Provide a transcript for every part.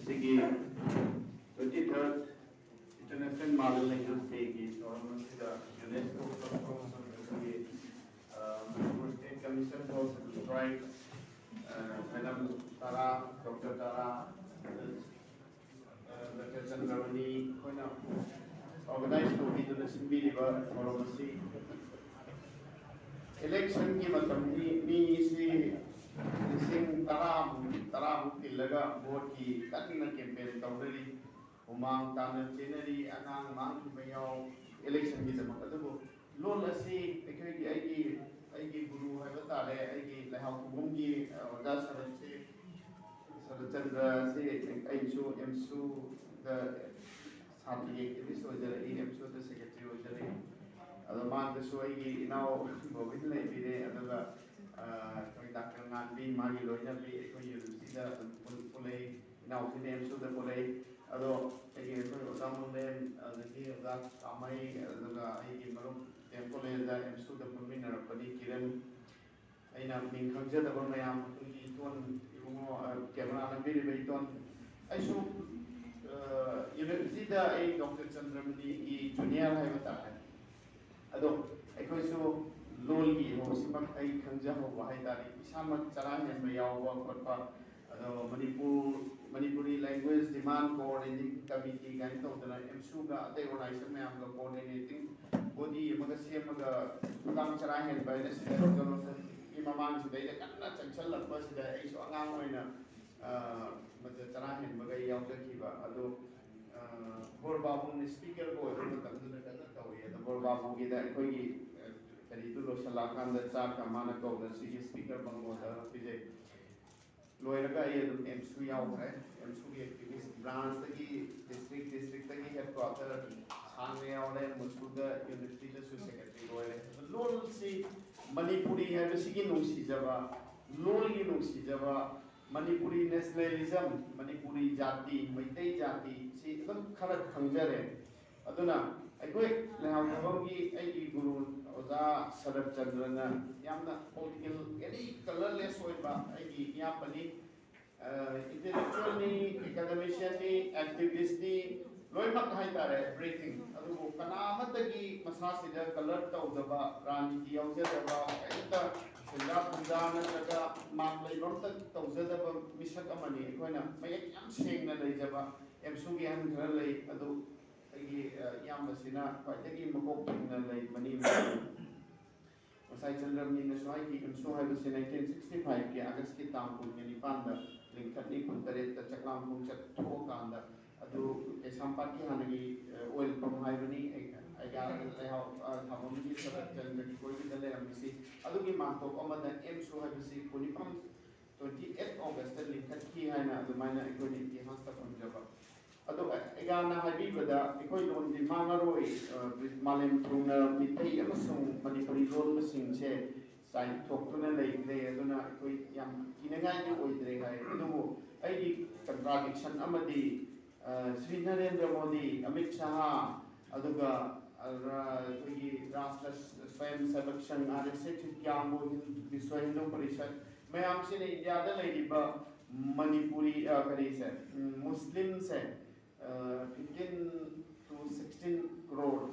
Sigi 23rd International Maalemgi Day की tournament का UNESCO State Commission for Strike Madam Tara Dr. Tara Dr. Chandramani Koyna organize to be the Simbiliva Moromasi election की मतलब मी इसी लिसिंग तराम तिलगा vote की कन्ना campaign तौररी UMANG तान चेनरी अनांग मांग की मयाव इलेक्शन की जमा अदुबो लोल असी एकी गुरु है बतारे एकी लहाव कुबुम की ओजा सरचंद्र से एचू एमसू द साथी एकिस वजरे एमसू द सेक्रेटरी वजरे मान द सोई इनाव bobbin लेबिरे अदुगा Dr. Ngangba magi loina bi ko university da pulai now the episode da pulai ado ege ko odam le nagi da amai da ai marum temple da episode da pulmina pani kiran aina min khangja da mayam ki ton ibumo camera na bi be ton aisu university da ai Dr. Chandramani ki junior hai bata hai ado ai so lolly हो सिमक आई खंजा हो वहाई तारी इसामक चरान है मयावा कोटपा अदो Manipuri language demand coordinating committee गाइन तो दना एमसू का अते ऑर्गेनाइजेशन में हम लोग कोऑर्डिनेटिंग बॉडी मगा सेम मगा उदाम चरान है बाय से जोनो ई ममान से दे कन्ना चंचल लपा से दे ऐसो अंगांग होइना मत चरान है मगा याव जखिबा अदो बोरबाबू ने स्पीकर को मतलब दना तौरी अदो बोरबाबू की दा कोई करी तो लोशलाकान द चार का माना को द सी स्पीकर बंगो द पिजे लोयरगा ये एमसू याव है एमसू की एक्टिविस्ट ब्रांच तकी डिस्ट्रिक्ट तकी हेडक्वार्टर सांगे और मुसुद यूनिवर्सिटी द सेक्रेटरी लोयरे लोल सी मणिपुरी है बसिगी नुसी जबा लोल की नुसी जबा मणिपुरी नेशनलिज्म मणिपुरी जाति मैतै जाति सी एकदम खरक खंजरे अदुना अकोई लहावबंगी आई गुरु ओजा शरद चंद्रना यामना पॉलिटिकल एनी कलरलेस होइबा आई यापनी इंटेलेक्चुअली एकेडमिशियनी एक्टिविस्टनी लोइमक हाइतारे ब्रीथिंग अदुबो कनामतगी मसासिदा कलर तौदबा राजनीति यावजदबा एंता सिंगा पुंजाना जगा मामले लोटक तौजदबा मिसक अमनी अखोइना मयक याम सेंगना लेजबा एमसुगी हन घर ले अदु यामसिना क्वाइटगी मकोक पिंगना ले मनी मसाई चंद्रमनी ने सोई की एमसु हाइबसे 1965 के अगस्त की ताम पुन्य निपांदा लिंकटनी कुंतरेत चक्लाम पुंचत थो कांदा अदु एसामपाकी हानगी ऑयल पंप हाइबनी आइगा लेहाव थाबमगी सरत चंद्रकी कोई भी दले अमसी अदुगी मांतो अमदा एमसु हाइबसे कुनिपम 28 अगस्त लिंकटकी हाइना अदुमाइना इकोनी इतिहास ता पंजबा अदो एगाना हाइबीबदा इकोई लोन दि मांगारोई मालेम थुंगना मिथै अमसुंग मणिपुरी लोन मसिंगसे साइ थोक्तुना लेइदे अदुना इकोई याम किनगाइ दि ओइद्रे हाय अदुबो आइदि कंट्राडिक्शन अमदि श्री नरेंद्र मोदी अमित शाह अदुगा इकोई राष्ट्र स्वयं सेवक संघ आरएसएस क्यामो विश्व हिंदू परिषद मैम से इंडिया दा लेइबा मणिपुरी करीसे मुस्लिम से 15 to 16 crore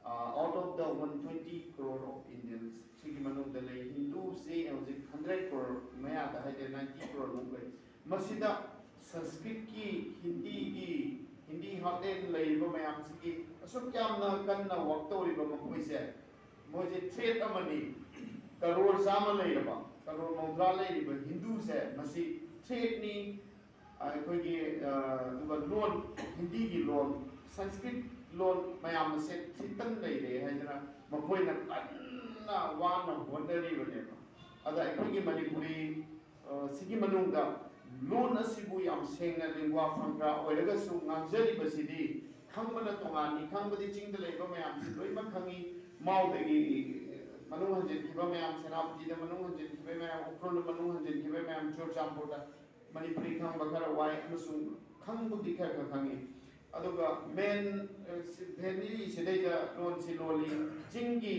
out of the 120 crore of Indians. Sigi manung dalai Hindu say 100 crore, maya da hai 90 crore lung gay. Masida Sanskrit ki Hindi haten lay ba mayam sigi asok kyam na kan na wakto ri ba makoy se moje threat amani karor sama lay ba karor mudra lay ba Hindu se masi threat ni अखोगी लोन हिंदी की लोन Sanskrit loan ma'am से थितन लेरे हैदना मखोइना कन्ना वाना होनरीबनेबा अदा अखोगी मणिपुरी सिगी मनुंगा लोन असिबु याम सेंगना लिंगवा फंग्रा ओइरगसु ngangjariबसिदि खंगबना तोंगानी खंगबदि चिंगद लेबा मैम से लोइमा खंगी माउदगी मनु हंजन किबा मैम सेनापति द मनु हंजन किबा मैम उक्रोन मनु हंजन किबा मैम चोरचामपोटा मणिपुरी खंग बखर वाई अमसुं खंग बुद्धि खर खंगी अदुगा मेन भेनी सिदैदा लोन सि लोली चिंगी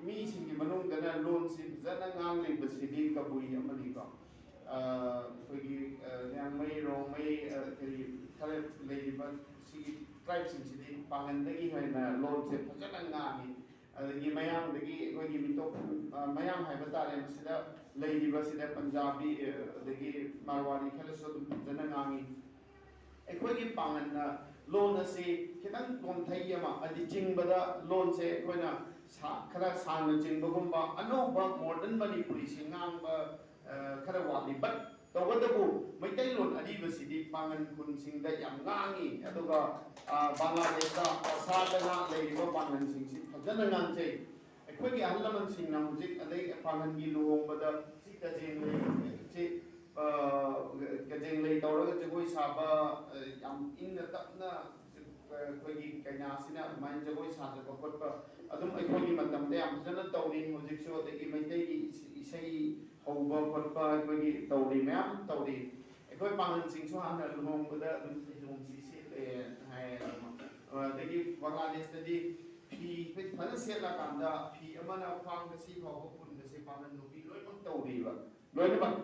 ꯃꯤꯁꯤꯡꯒꯤ ꯃꯅꯨꯡꯗꯅ ꯂꯣꯟꯁꯤ ꯐꯖꯅ ꯉꯥꯡꯂꯤꯕꯁꯤꯗꯤ ꯀꯕꯨꯏ ꯑꯃꯅꯤꯀꯣ ꯑꯩꯈꯣꯏꯒꯤ ꯂꯤꯌꯥꯡꯃꯩ ꯔꯣꯡꯃꯩ ꯀꯔꯤ ꯈꯔ ꯂꯩꯔꯤꯕ ꯁꯤꯒꯤ ꯇ꯭ꯔꯥꯏꯕꯁꯤꯡꯁꯤꯗꯤ ꯄꯥꯡꯒꯟꯗꯒꯤ ꯍꯦꯟꯅ ꯂꯣꯟꯁꯦ ꯐꯖꯅ ꯉꯥꯡꯉꯤ ꯑꯗꯒꯤ ꯃꯌꯥꯡꯗꯒꯤ ꯑꯩꯈꯣꯏꯒꯤ ꯃꯤꯇꯣꯞ ꯃꯌꯥꯡ ꯍꯥꯏꯕ ꯇꯥꯔꯦ ꯃꯁꯤꯗ ꯂꯩꯔꯤꯕꯁꯤꯗ ꯄꯟꯖꯥꯕꯤ ꯑꯗꯒꯤ ꯃꯥꯔꯋꯥꯔꯤ ꯈꯔꯁꯨ ꯑꯗꯨꯝ ꯐꯖꯅ ꯉꯥꯡꯉꯤ ꯑꯩꯈꯣꯏꯒꯤ ꯄꯥꯡꯒꯟꯅ ꯂꯣꯟ ꯑꯁꯤ ꯈꯤꯇꯪ ꯇꯣꯟꯊꯩ ꯑꯃ ꯍꯥꯏꯗꯤ ꯆꯤꯡꯕꯗ ꯂꯣꯟꯁꯦ ꯑꯩꯈꯣꯏꯅ खरा सांग चिंबगुम्बा अनौबा मॉडर्न मणिपुरी से ngangba खरा वाली बट तवदबु मैतैलोन अरीबसिदि पांगन खुनसिंगदा याम ngangi अदुगा बांग्लादेशदा असादना लेरिबा पांगन सिंगसि फजन ngansei अखोइगी अहलमन सिंगना हुजिक अदै पांगन गी लुहोंबदा सि कजेंग ले सि कजेंग ले तौरगा जगोई साबा याम इनना तपना अखोइगी कन्यासिना माइन जगोई साजबा खोटबा अदुम अखोइगी मतमदे याम फजन तौरी हुजिकसो अदगी मैतैगी इसई हौबा खोटबा अखोइगी तौरी मैम तौरी अखोइ पांगन सिंगसो हाना लुहोंबदा अदुम लुहोंसि सेले हाय अदगी बांग्लादेशदि फी फजन सेला कांदा फी अमना फांगसी फावबा पुनबसे पांगन नुबी लोइमक तौरीबा लोइमक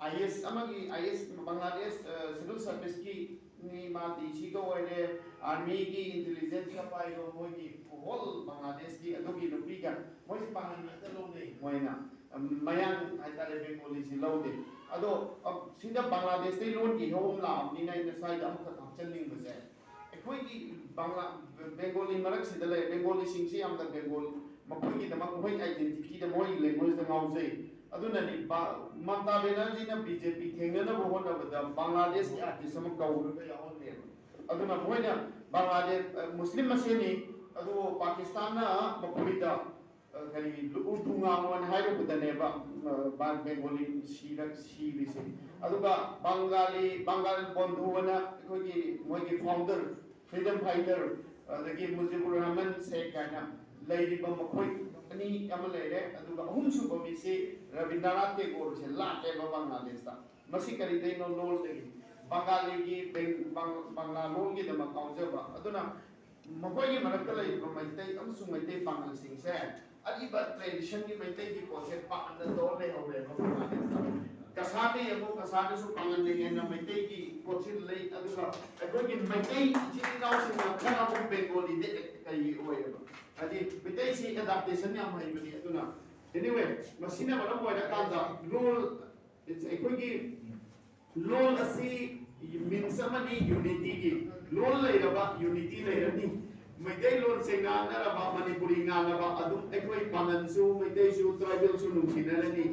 आईएस अमगी आईएस बांग्लादेश सिविल सर्विस की नि माती सिगो ओइरे आर्मी की इंटेलिजेंस का पाइगो मोगी होल बांग्लादेश की अदुगी नुबीगा मोइस पांगन नत लोने मोइना मयांग हाइतारे बेंगोली सि लौदे अदो अब सिदा बांग्लादेश दे लोन की होम लामनि नाइ साइड अम खत हचनलिंग बसे अखोइगी बांग्ला बेंगोली मरक सिदा ले बेंगोली सिंगसि यामदा बेंगोल मखोइगी दमक मोइ आइडेंटिटी द मोइ लैंग्वेज द गाउजै अदुननि ममता बनर्जी न बीजेपी थेंगना होनबदा बांग्लादेश की आर्टिस्ट अम कौरगा यावने अदुना मोइना बांग्लादेश मुस्लिम मसेनी अदु पाकिस्तान ना मखोइदा करी उर्दू ngamon हाइरोबदनेबा बेंगोली सीरिसे अदुगा बंगाल बंधुवना अखोइगी मोइगी फाउंडर फ्रीडम फाइटर अदगी मुजिबुर रहमान शेख काना लैरिबा मखोइ अनि अमा लेरे अदुगा अहुम सुबा मिसे रविंद्रनाथ टैगोर से लाटेबा बांग्लादेशता मसी करी दैनो लोल देगी बंगाली की बांग्ला लोल की दमा काउजबा अदुना मखोइगी मरकता लैरिबा मैतै अमसु मैतै पांगल सिंगसे अरिबा ट्रेडिशन की मैतै की पोसे पांगल दो ले हौरे बांग्लादेशता कसाने यमो कसाने सु पांगल ने न मैतै की पोसिल लै अदुगा अखोइगी मैतै इचिनाउ सिंगा खरा को बेंगोली दे कई ओयबा अदि मैतै सि एडाप्टेशन याम हाइबनी अदुना एनीवे मसिना मरम ओइरा कांदा रोल अखोइगी लोल असि मीन्स अमनी यूनिटी की लोल लैरबा यूनिटी लैरनी मैतै लोल से nganaraba manipuri nganaba adum अखोइ पांगनसु Meitei सु ट्राइबल सु नुसिनरनी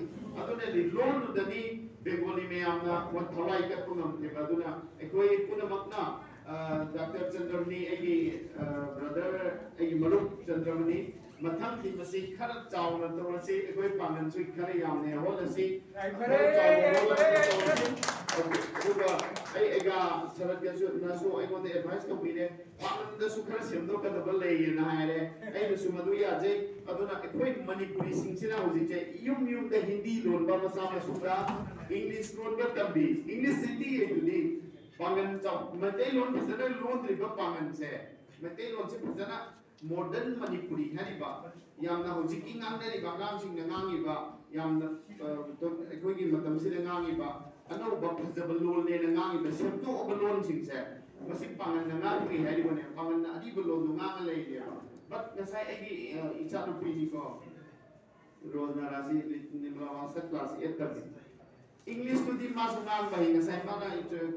अदुने लोल दनी बेंगोली मयामना वन थलाई का पुनम अदुना अखोइ पुनमकना डॉक्टर चंद्रमणि एगी ब्रदर एगी मरुप चंद्रमणि मथम थी मसी खर चावना तोरसी अखोइ पांगन सु खर यामने होलसी अदुगा एगा सरत गसु नसु अइगोंदे एडवाइस तोबिने पांगन दसु खर सेमदो कदबल लेयना हायरे अइनसु मदु याजे अदुना अखोइ मणिपुरी सिंगसिना होजिचे युम दे हिंदी लोनबा मसा मसुदा इंग्लिश लोनबा तंबी इंग्लिश सिटी एदुदी पांगन चाव मते लोन फजना लोन त्रिबा पांगन से मते लोन से फजना मॉडर्न मणिपुरी हरिबा यामना होजिकी ngangnari bangam singna ngangiba yamna अखोइगी मतम सिदा ngangiba अनौबा फजबल लोन ने ngangiba सेमतो अबलोन सिंगसे मसि पांगन ngangi हरिबने पांगन अदिबल लोन ngang लेले बट नसाइ एगी इचा रुपीनी को रोजना राशि निमला वास्ता क्लास 8 तक इंग्लिश तो दी मासु ngang bai ngasai mana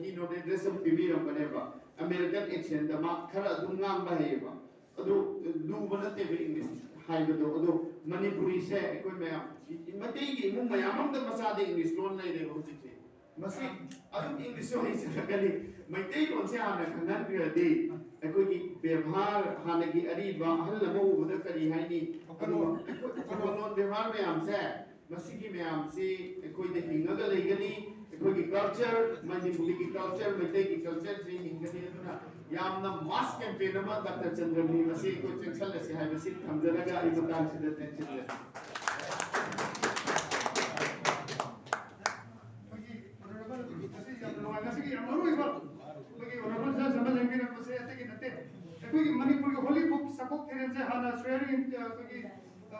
की नो एड्रेस पीबी रंबनेबा अमेरिकन एक्सेंट मा खरा दु ngang bai ba अदु लुबा नते बे इंग्लिश हाइबदो अदु मणिपुरी से कोइ मयाम मतेगी मु मयाम हम द मसा दे इंग्लिश लोन नै दे होजिसे मसी अदु इंग्लिश हो हिस सकली मैतै लोन से हाना खंगन बिरदि अखोइगी व्यवहार हानगी अरिबा हल मो उबद करी हाइनी अदु लोन व्यवहार मयाम से मसीगी मयाम से अखोइ दे हिंगगा लेगनी अखोइगी कल्चर मणिपुरी की कल्चर मैतै की कल्चर से हिंगनी अदुना यामना मास कैंपेन अमा डॉक्टर चंद्रमणि मसी को चेंसल से हाय मसी थमजरगा इ मतान से टेंशन ले मगी ऑनरेबल मसी याम लोगा मसी याम मरुइबा मगी ऑनरेबल सा समझेंगे न मसे अते की नते कोई मणिपुर की होली बुक सकोक थेरे से हाना स्वेरिंग कोई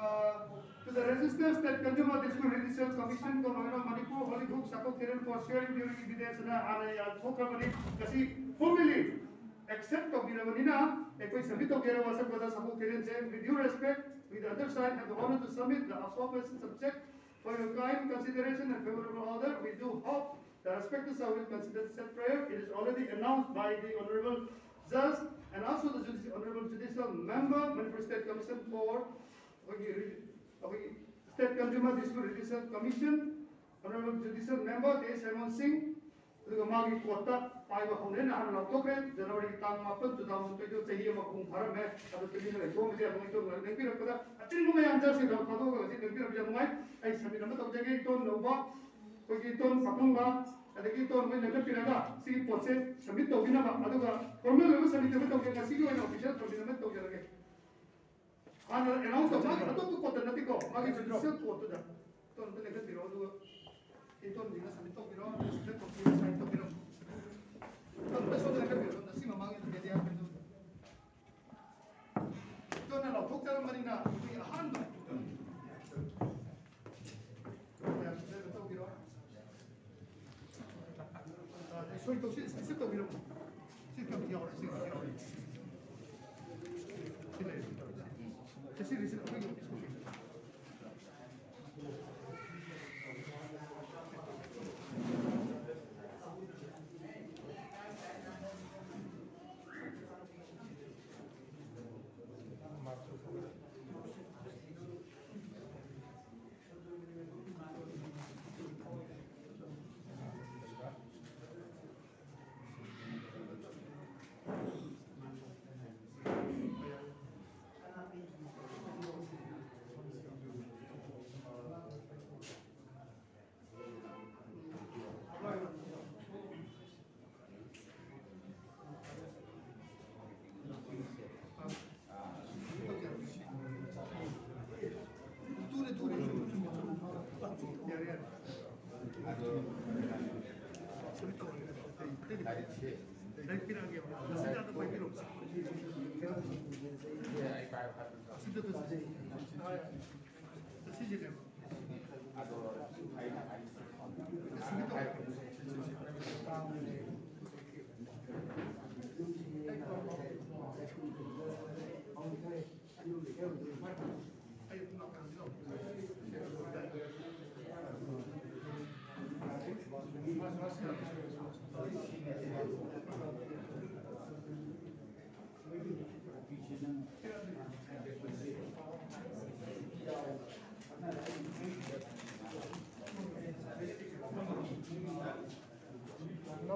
to the Registered State Consumer Dispute Judicial Commission, Manipur, Holy Book, Sakok Kiran for sharing during Videsana, and Pokamani, Kasi, formally accept of Viravanina, if we submit of Yeravasa, Sakok Kiran, with due respect, with the other side, have the honor to submit the appropriate subject for your kind consideration and favorable order. We do hope the respective side will consider said prayer. It is already announced by the Honorable Judge and also the Honorable Judicial Member, Manipur State Commission for State Consumer Dispute Judicial Commission, Honorable Judicial Member T. Simon Singh, the Magi Kota, Paiva Honen, and October, January Tang Mapan, 2022, Sahi Makung Haram, and the Commission of the Nepira, I think my answers in the Padoga, the Nepira, I submit a Jagaton, Nova, Kogiton, Sapunga, and the Giton when the Nepira, see Posse, submit to Vinama, Aduga, Formula, submit to see you an official from the Metal again. And also, I don't put the Natico, Magi to the silk to the Ton the Nepiro, it told me to talk it on, the side to Piro. That's what I have on the Simamang and the Media. Don't allow Hotel Marina to be a hand. So it was sit to Piro. Sit to Piro.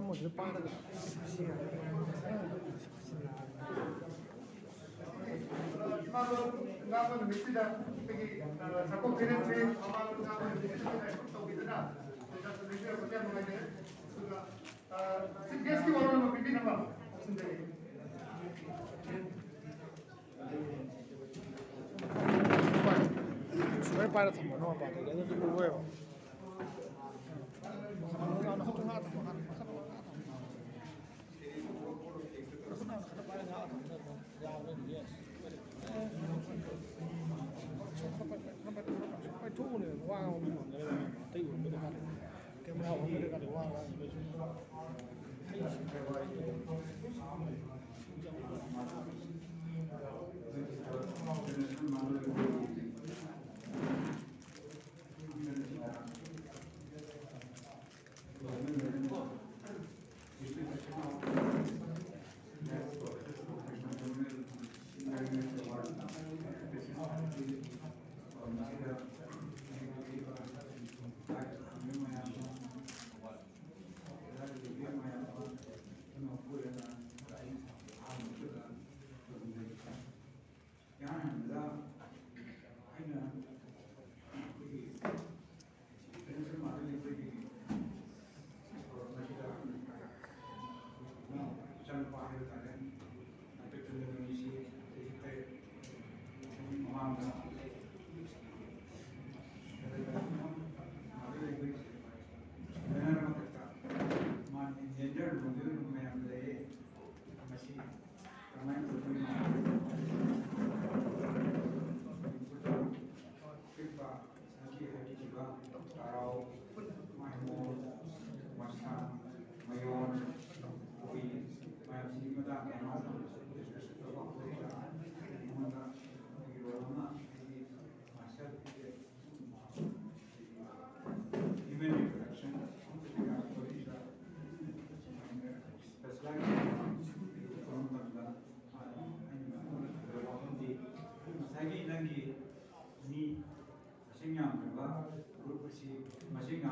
मुझे पार Ngangba Numit da pagi Sakok Kiran se amal Ngangba Numit da to bidana da solution ko tan mai ne suga guest ki wala no bibi nama option de suai para thamo no pa de ne tu huevo no no to na ta ma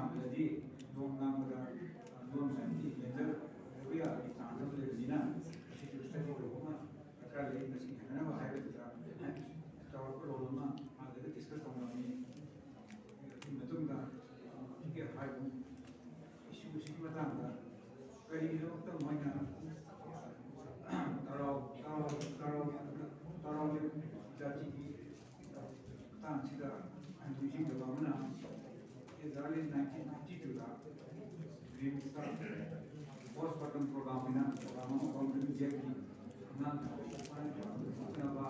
ꯁꯥꯕꯗꯗꯤ ꯂꯣꯟ ꯉꯥꯡꯕꯗ ꯂꯣꯟ ꯁꯥꯏꯟꯇꯤ ꯂꯦꯟꯖꯔꯕ ꯌꯥꯕꯒꯤ chance ꯑꯃ ꯂꯩꯕꯅꯤꯅ ꯃꯁꯤꯁꯨ study ꯇꯧꯕ ꯑꯃ ꯗꯔꯀꯥꯔ ꯂꯩ ꯃꯁꯤ ꯍꯦꯟꯅꯅꯕ ꯍꯥꯏꯕꯗꯨꯗ ꯆꯥꯎꯔꯛꯄ ꯔꯣꯜ ꯑꯃ ꯑꯗꯨꯗ ꯗꯤꯁꯀꯁ ꯇꯧꯅꯕꯅꯤ ꯑꯗꯨꯒꯤ ꯃꯇꯨꯡꯗ ꯍꯥꯏꯕ ꯏꯁꯨꯁꯤꯒꯤ ꯃꯇꯥꯡꯗ ꯀꯔꯤꯒꯤꯗꯃꯛꯇ ꯃꯣꯏꯅ ꯇꯔꯥꯎ ꯖꯥꯇꯤꯒꯤ ꯃꯇꯥꯡꯁꯤꯗ ꯅꯤꯡꯁꯤꯡꯗꯕ ꯑꯃꯅ ꯑꯦꯔꯂꯤ 1952ꯗ ꯔꯤꯝꯁꯇ ꯄꯣꯁ ꯄꯥꯔꯇꯝ ꯄ꯭ꯔꯣꯒ꯭ꯔꯥꯝ ꯍꯥꯏꯅ ꯄ꯭ꯔꯣꯒ꯭ꯔꯥꯝ ꯑꯃ ꯄꯥꯡꯊꯣꯛꯏ ꯖꯦꯛꯀꯤ ꯑꯉꯥꯡꯅꯕ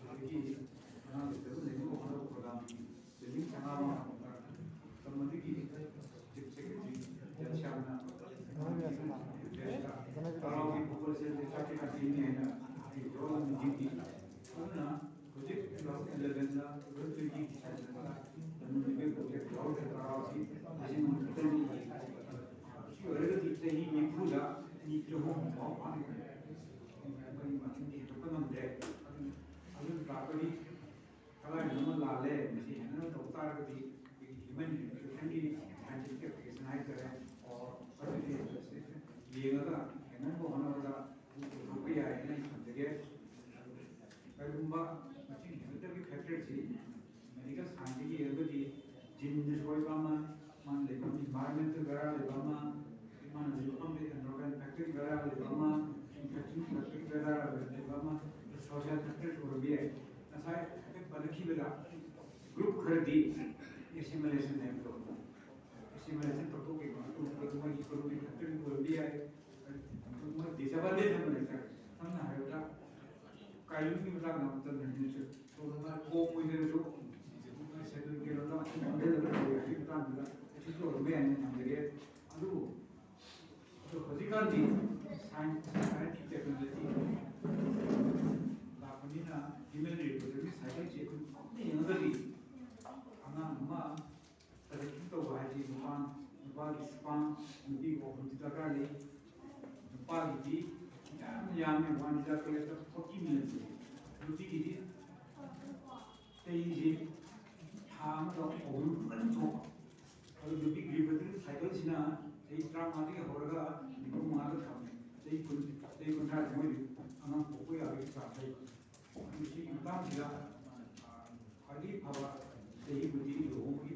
ꯑꯗꯒꯤ ꯑꯉꯥꯡ ꯂꯩꯇꯕ ꯂꯩꯅꯕ ꯍꯣꯠꯅꯕ ꯄ꯭ꯔꯣꯒ꯭ꯔꯥꯝꯒꯤ ꯕꯤꯜꯗꯤꯡ ꯁꯅꯥꯕ ꯃꯇꯝꯗꯨꯒꯤ ꯆꯤꯐ ꯁꯦꯀ꯭ꯔꯦꯇꯔꯤ ꯖꯦꯠꯁ꯭ꯌꯥꯝꯅ ꯇꯔꯥꯎꯒꯤ ꯄꯣꯄꯨꯂꯦꯁꯟ ꯆꯥꯇꯤ ꯀꯟꯇꯤꯅꯤ ꯍꯥꯏꯅ ꯔꯣꯜ ꯑꯃ ꯅꯤꯡꯁꯤꯡꯈꯤ ꯑꯗꯨꯅ ꯍꯧꯖꯤꯛ 2011ꯗ ꯔꯣꯇꯔꯤꯒꯤ ꯁꯥꯏꯟꯁꯇ ꯅꯨꯃꯤꯠ ꯄ꯭ꯔꯣꯖꯦꯛ ꯌꯥꯎꯔꯤꯕ ꯇꯔꯥꯎꯁꯤ ꯂꯤꯁꯤꯡ ꯑꯃ ꯈꯛꯇꯅꯤ ꯁꯤ ꯑꯣꯏꯔꯒꯗꯤ ꯆꯍꯤ 90ꯗ ꯃꯤ 300 ꯐꯥꯎ ꯐꯪꯈ꯭ꯔꯦ ꯃꯔꯤ ꯃꯊꯨꯝꯗꯤ ꯍꯦꯟꯗꯣꯛꯄ ꯉꯝꯗ꯭ꯔꯦ ꯑꯗꯨ ꯂꯥꯛꯄꯗꯤ ꯀꯗꯥꯏꯗꯅꯣ ꯂꯥꯜꯂꯦ ꯃꯁꯤ ꯍꯦꯟꯅ ꯇꯧ ꯇꯥꯔꯒꯗꯤ ꯑꯩꯈꯣꯏꯒꯤ ꯍ꯭ꯌꯨꯃꯦꯟ ꯅ꯭ꯌꯨꯇ꯭ꯔꯤꯁꯟꯒꯤ ꯁꯥꯏꯟꯇꯤꯐꯤꯛ ꯑꯦꯄ꯭ꯂꯤꯀꯦꯁꯟ ꯍꯥꯏꯇꯥꯔꯦ ꯑꯗꯨꯗꯤ ꯌꯦꯡꯉꯒ ꯍꯦꯟꯅꯕ ꯍꯣꯠꯅꯕꯗ ꯄꯨꯊꯣꯛꯄ ꯌꯥꯏ ꯍꯥꯏꯅ ꯑꯩ ꯊꯝꯖꯒꯦ ꯀꯔꯤꯒꯨꯝꯕ ꯃꯁꯤꯒꯤ ꯍꯦꯟꯒꯠꯇꯕꯒꯤ ꯐꯦꯛꯇꯔꯁꯤ ꯃꯦꯗꯤꯀꯦꯜ ꯁꯥꯏꯟꯁꯇꯒꯤ ꯌꯦꯡꯉꯒꯗꯤ ꯖꯤꯟꯗ ꯁꯣꯏꯕ ꯑꯃ ꯃꯥꯅ ꯂꯩꯐꯝ ꯏꯟꯚꯥꯏꯔꯟꯃꯦꯟꯇꯦꯜ ꯕꯦꯔꯥ ꯂꯩꯕ ꯑꯃ ꯃꯥꯅ ꯂꯩꯐꯝꯗ ꯑꯦꯟꯚꯥꯏꯔꯟꯃꯦꯟ ꯐꯦꯛꯇꯔꯤ ꯕꯦꯔꯥ ꯂꯩꯕ ꯑꯃ ꯏꯟꯐꯦꯛꯁꯟ ꯐꯦꯛꯇꯔꯤ ꯕꯦꯔꯥ ꯂꯩꯕ ꯑꯃ ꯁꯣꯁꯤꯌꯦꯜ ꯐꯦꯛꯇꯔꯁ ꯑꯣꯏꯔꯝꯕ ꯌꯥꯏ ꯉꯁꯥꯏ ꯍꯥꯏꯐꯦꯠ ꯄꯜꯂꯛꯈꯤꯕꯗ ꯒ꯭ꯔꯨꯞ ꯈꯔꯗꯤ ꯑꯦꯁꯤꯃꯤꯂꯦꯁꯟ ꯍꯥꯏꯕꯗꯣ ꯑꯦꯁꯤꯃꯤꯂꯦꯁꯟ ꯇꯧꯊꯣꯛꯈꯤꯕ ꯃꯣꯏꯒꯤ ꯏꯀꯣꯅꯣꯃꯤꯛ ꯐꯦꯛꯇꯔꯤ ꯑꯣꯏꯔꯝꯕ ꯌꯥꯏ ꯃꯣꯏ ꯗꯤꯁꯑꯦꯕꯜꯗꯦꯖ ꯑꯃ ꯂꯩꯇꯥꯔꯦ ꯁꯝꯅ ꯍꯥꯏꯔꯕꯗ ꯀꯥꯏꯂꯨꯒꯤ ꯃꯇꯥꯡꯗ ꯑꯃꯇ ꯅꯩꯅꯁꯨ ꯀꯣꯝ ꯑꯣꯏꯖꯔꯁꯨ ꯁꯦꯗꯨꯜ ꯀꯩꯅꯣꯗ ꯑꯣꯟꯊꯗꯕ ꯂꯩ ꯍꯧꯖꯤꯛ ꯃꯇꯥꯡꯗꯨꯗ ꯑꯁꯤꯁꯨ ꯑꯣꯏꯔꯝꯕ ꯌꯥꯏꯅ ꯊꯝꯖꯒꯦ ꯑꯗꯨꯕꯨ ꯍꯧꯖꯤꯛꯀꯥꯟꯗꯤ ꯁꯥꯏꯟꯁꯀꯤ ꯇꯦꯛꯅꯣꯂꯣꯖꯤ ꯂꯥꯛꯄꯅꯤꯅ ꯍ꯭ꯌꯨꯃꯦꯟ ꯔꯤꯄ꯭ꯔꯗꯛꯇꯤꯚ ꯁꯥꯏꯀꯜꯁꯤ ꯑꯩꯈꯣꯏ ꯃꯨꯟꯅ ꯌꯦꯡꯉꯒꯗꯤ ꯑꯉꯥꯡ ꯑꯃ ꯄ꯭ꯔꯗꯛꯇꯤꯚ ꯇꯧꯕ ꯍꯥꯏꯁꯤ ꯅꯨꯄꯥꯒꯤ ꯁ꯭ꯄꯥꯝ ꯅꯨꯄꯤꯒꯤ ꯑꯣꯚꯝꯁꯤ ꯗꯔꯀꯥꯔ ꯂꯩ ꯅꯨꯄꯥꯒꯤꯗꯤ ꯌꯥꯝꯅ ꯌꯥꯝꯃꯦ 1/40 ꯃꯤꯂꯤꯌꯟ ꯅꯨꯄꯤꯒꯤꯗꯤ ꯆꯍꯤꯁꯤ ꯊꯥ ꯑꯃꯗ ꯑꯍꯨꯝ ꯐꯖꯅ ꯊꯣꯛꯄ ꯑꯗꯨ ꯅꯨꯄꯤꯒꯤ ꯔꯤꯄ꯭ꯔꯗꯛꯇꯤꯚ ꯁꯥꯏꯀꯜꯁꯤꯅ ꯆꯍꯤ 35ꯗꯒꯤ ꯍꯧꯔꯒ 35ꯗ ꯊꯝꯃꯦ ꯆꯍꯤ 30 ꯃꯣꯏꯗꯤ ꯑꯉꯥꯡ ꯄꯣꯛꯄ ꯌꯥꯕꯒꯤ ꯆꯥꯟꯁ ꯂꯩꯕ ꯑꯗꯨ ꯁꯤꯒꯤ ꯃꯇꯥꯡꯁꯤꯗ ꯈ꯭ꯋꯥꯏꯗꯒꯤ ꯐꯕ ꯆꯍꯤꯕꯨꯗꯤ ꯂꯨꯍꯣꯡꯕꯒꯤ